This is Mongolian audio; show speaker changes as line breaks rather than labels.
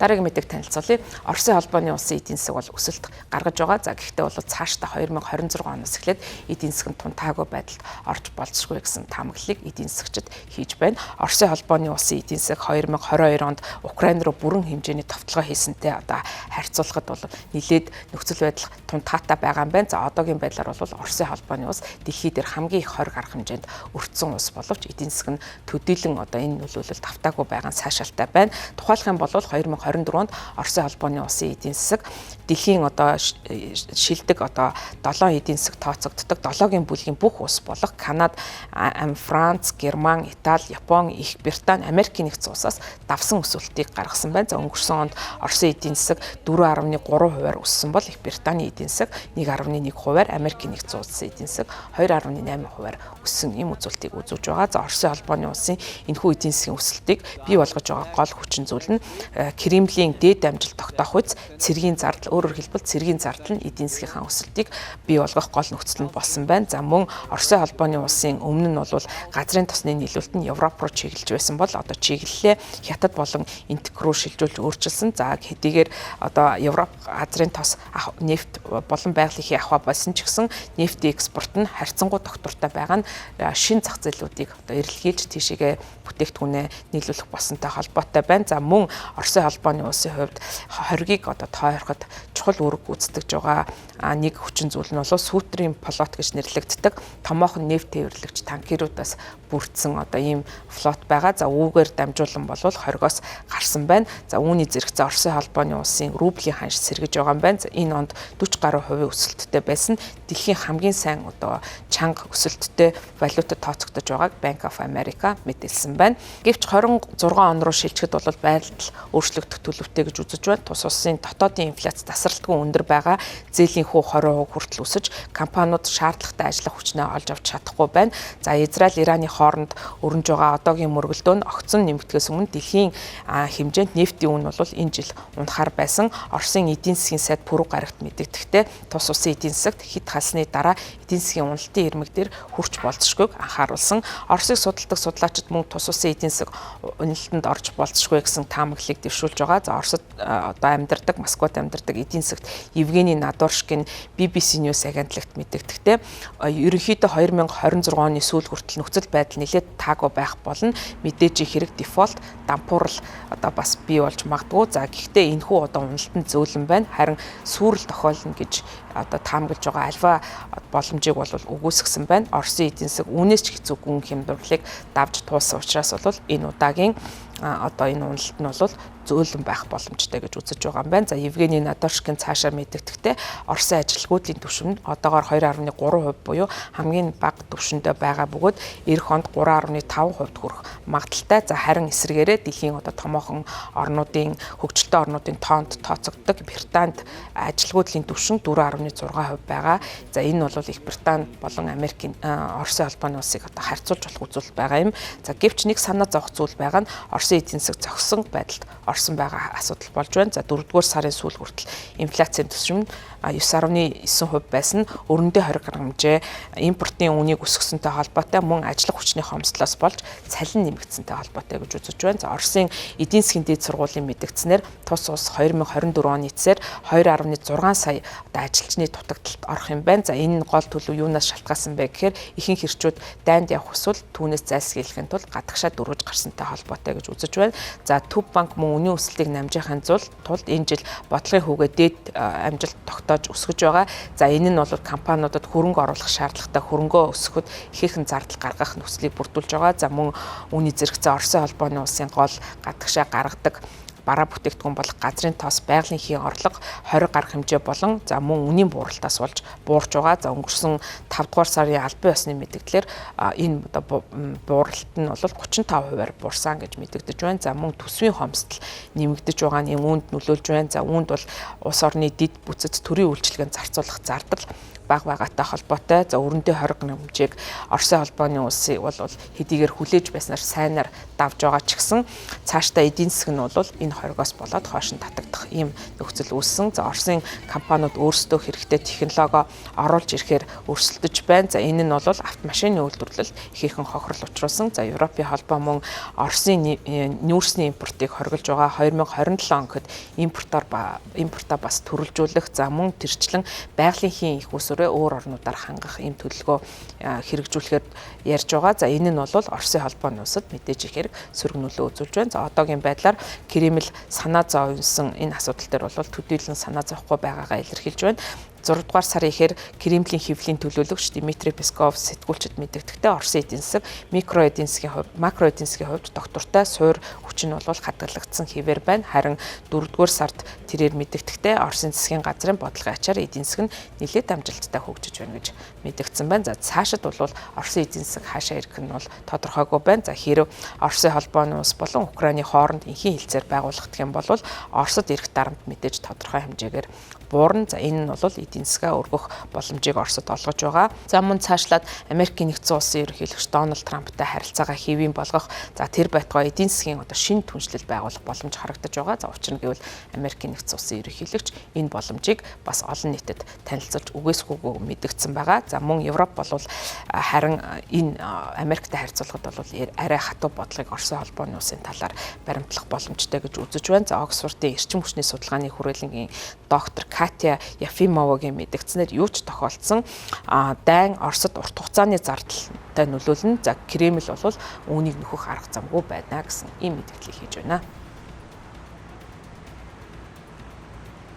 Дараагийн мэдээг танилцуулъя. Оросын холбооны улсын эдийн засаг бол өсөлт гаргаж байгаа. За гэхдээ бол цаашдаа 2026 оноос эхлээд эдийн засаг нь тунтаагүй байдалд орж болзошгүй гэсэн таамаглалыг эдийн засагчид хийж байна. Оросын холбооны улсын эдийн засаг 2022 онд Украин руу бүрэн хэмжээний товтлогоо хийсэнтэй одоо харьцуулахад бол нэлээд нөхцөл байдал тунтаатай байгаа юм байна. За одоогийн байдлаар бол Оросын холбооны улс дэлхий дээр хамгийн их хориг гарах хэмжээнд өртсөн улс боловч эдийн засаг нь төдийлөн одоо энэ нөлөөлөлд автаагүй байгаа нь сайшаалтай байна. Тухайлх юм бол 2024 онд Оросын холбооны улсын эдийн засаг дэлхийн одоо шилдэг одоо 7 эдийн засаг тооцогддог 7-гийн бүлгийн бүх улс болох Канада, Франц, Герман, Итали, Япони, Их Британи, Америкийн нэгдсэн улсаас давсан өсөлтийг гаргасан байна. За өнгөрсөн онд Оросын эдийн засаг 4.3% өссөн бол Их Британи эдийн засаг 1.1%, Америкийн нэгдсэн улсын эдийн засаг 2.8% өссөн юм үзүүлэлтийг үзүүлж байгаа. За Оросын холбооны улсын энэхүү эдийн засгийн өсөлтийг бий болгож байгаа гол хүчин зүйл нь Кремлийн дээд амжилт тогтоох үз цэргийн зардал, өөрөөр хэлбэл цэргийн зардал нь эдийн засгийнхаа өсөлтийг бий болгох гол нөхцөл нь болсон байна. За мөн Оросын холбооны улсын өмнө нь бол газрын тосны нийлүүлэлт нь Европ руу чиглэж байсан бол одоо чиглэлээ Хятад болон Энтек рүү шилжүүлж өөрчилсөн. За хэдийгээр одоо Европ газрын тос нефть болон байгалийн авах болсон ч гэсэн нефтийн экспорт нь харьцангуй доктортой байгаа нь шин зах зээлүүдийг одоо эрэлхийлж тийшээгээ бүтээгдэхүүнээ нийлүүлэх болсонтой холбоотой байна. За мөн Оросын холбооны улсын хувьд хоргийг одоо тойроход чухал үүрэг гүйцэтгэж байгаа нэг хүчин зүйл нь бол сүүтрийн флот гэж нэрлэгддэг томоохон нефть тээвэрлэгч танкеруудаас бүрдсэн одоо ийм флот байгаа. За үүгээр дамжуулан бол хоригоос гарсан байна. За үүний зэрэгцээ Оросын холбооны улсын рублийн ханш сэргэж байгаа юм байна. За энэ онд 40 гаруй хувийн өсөлттэй байсан дэлхийн хамгийн сайн одоо чанга өсөлттэй валютад тооцогдож байгааг Bank of America мэдээлсэн байна. Гэвч 26 он руу шилжихэд бол байдал өөрчлөгдөх төлөвтэй гэж үзэж байна. Тус улсын дотоодын инфляц тасралтгүй өндөр байгаа. Зээлийн хүү 20% хүртэл өсөж компаниуд шаардлагатай ажиллах хүчнээ олж авч чадахгүй байна. За Израиль, Ираны хооронд өрнөж байгаа одоогийн мөргөлдөө нь огцон нэмэгдгээс өмнө дэлхийн хэмжээнд нефтийн үн бол энэ жил унахаар байсан. Оросын эдийн засгийн сайд пүрэв гарагт мэдэгдэхдээ тус улсын эдийн засагт хэд хасны дараа эдийн засгийн уналтын ирмэг дээр хүрч болзошгүйг анхааруулсан. Оросыг судалдаг судлаачид мөн тус улсын эдийн засаг уналтанд орж болзошгүй гэсэн таамаглалыг дэвшүүлж байгаа. За Оросд одоо амьдардаг, Москвад амьдардаг эдийн засагт Евгений Надоршкийн BBC News агентлагт мэдэгдэхдээ ерөнхийдөө 2026 оны сүүл хүртэл нөхцөл байдал нэлээд таагүй байх болно. Мэдээж хэрэг дефолт, дампуурал одоо бас бий болж магадгүй. За гэхдээ энэхүү одоо уналтанд зөөлөн байна. Харин сүрэл тохиолно гэж одоо таамаглаж байгаа альва боломжийг бол үгүйсгэсэн байна. Оросын эдийн засаг үүнээс ч хэцүү гүн хямдруулыг давж туулсан учраас бол энэ удаагийн одоо энэ уналт нь бол зөөлөн байх боломжтой гэж үзэж байгаа юм байна. За Евгений Надоршкийн цаашаа мэдэгдэхдээ Оросын ажилгүйдлийн түвшинд одоогоор 2.3% буюу хамгийн бага түвшиндээ байгаа бөгөөд эх онд 3.5% хүрэх магадaltaй. За харин эсрэгээрээ дэлхийн одоо томоохон орнуудын хөгжилтэй орнуудын тоонд тооцогддог Британд ажилгүйдлийн түвшин 4.6% байгаа. За энэ бол Их Британи болон Америкийн Оросын холбооны улсыг одоо харьцуулж болох үзүүлэлт байгаа юм. За гэвч нэг санаа зовох зүйл байгаа нь Оросын эдийн засаг зогссон байдалд орсон байгаа асуудал болж байна. За 4-р сарын сүүл хүртэл инфляцийн түвшин 9.9% байсан. Өрөндөө 20 грамжээ импортын үнийг өсгсөнтэй холбоотой мөн ажиллах хүчний хомсдлоос болж цалин нэмэгдсэнтэй холбоотой гэж үзэж байна. За Оросын эдийн засгийн дээд сургуулийн мэдгдснээр тус улс 2024 оны эцсээр 2.6 сая одоо ажилчны дутагдалд орох юм байна. За энэ гол төлөв юунаас шалтгаалсан бэ гэхээр ихэнх хэрчүүд дайнд явах эсвэл түүнээс зайлсхийлэхин тулд гадагшаа дөрвөж гарсантай холбоотой гэж үзэж байна. За Төв банк мөн үнийн өсөлтийг намжихын тулд энэ жил бодлогын хүүгээ дээд амжилт тогтоож өсгөж байгаа. За энэ нь бол компаниудад хөрөнгө оруулах шаардлагатай хөрөнгөө өсгөхөд ихээхэн зардал гаргах нөхцөлийг бүрдүүлж байгаа. За мөн үүний зэрэгцээ Оросын холбооны улсын гол гадагшаа гаргадаг бараа бүтээгдэхүүн болох газрын тоос, байгалийн орлого 20 гаруй хэмжээ болон за мөн үнийн бууралтаас болж буурж байгаа. За өнгөрсөн 5 дугаар сарын албан ёсны мэдээлэлээр энэ одоо бууралт нь бол 35%-аар буурсан гэж мэдэгдэж байна. За мөн төсвийн хомсдол нэмэгдэж байгаа нь үүнд нөлөөлж байна. За үүнд бол улс орны дид бүтцэд төрийн үйлчилгээнд зарцуулах зардал бага байгаатай холбоотой. За өрөндөө 20 грамжийг Оросын холбооны улсыг бол хэдийгээр хүлээж байснаар сайнаар давж байгаа ч гэсэн цаашдаа эдийн засаг нь бол энэ хоригоос болоод хойш нь татагдах ийм нөхцөл үүссэн. За Оросын компаниуд өөрсдөө хэрэгтэй технологи оруулж ирэхээр өрсөлдөж байна. За энэ нь бол автомашины үйлдвэрлэлд ихээхэн хохирол учруулсан. За Европын холбоо мөн Оросын нүүрсний импортыг хоригдж байгаа. 2027 он гэхэд импортоо бас төрөлжүүлэх, за мөн тэрчлэн байгалийн их усүрээ өөр орнуудаар хангах ийм төлөвлөгөө хэрэгжүүлэхээр ярьж байгаа. За энэ нь бол Оросын холбооны улсад мэдээж их хэрэг сөрөг нөлөө үзүүлж байна. За одоогийн байдлаар Кремль санаа зовсон энэ асуудал дээр бол төдийлөн санаа зовхгүй байгаагаа илэрхийлж байна. 6 дугаар сарын ихээр Кремлийн хэвлэлийн төлөөлөгч Дмитрий Песков сэтгүүлчид мэдэгдэхдээ Оросын эдийн засаг макро эдийн засгийн хувьд доктортой суур хүч нь бол хадгалагдсан хэвээр байна. Харин 4 дугаар сард тэрээр мэдэгдэхдээ Оросын засгийн газрын бодлогын ачаар эдийн засаг нь нэлээд амжилттай хөгжиж байна гэж мэдэгдсэн байна. За цаашид бол Оросын эдийн засаг хаашаа ирэх нь бол тодорхойгүй байна. За хэрв Оросын холбооны улс болон Украины хооронд энхийн хэлцээр байгуулах гэх юм бол Оросд ирэх дарамт мэдээж тодорхой хэмжээгээр буурна. За энэ нь бол эдийн засгаа өргөх боломжийг Оросд олгож байгаа. За мөн цаашлаад Америкийн нэгдсэн улсын ерөнхийлөгч Дональд Трамптай харилцаагаа хэвийн болгох, за тэр байтугай эдийн засгийн шинэ түншлэл байгуулах боломж харагдаж байгаа. За учир нь гэвэл Америкийн нэгдсэн улсын ерөнхийлөгч энэ боломжийг бас олон нийтэд танилцуулж үгээсгүйгээр мэдгдсэн байгаа. За мөн Европ бол харин энэ Америктэй харьцуулахад бол арай хатуу бодлогыг Оросын холбооны улсын талаар баримтлах боломжтой гэж үзэж байна. За Оксфордын эрчим хүчний судалгааны хүрээлэнгийн доктор Катя Ефимовагийн мэдгдснээр юу ч тохиолдсон дайн Оросд урт хугацааны зардалтай нөлөөлнө. За Кремль бол үүнийг нөхөх арга замгүй байна гэсэн ийм мэдгдлийг хийж байна.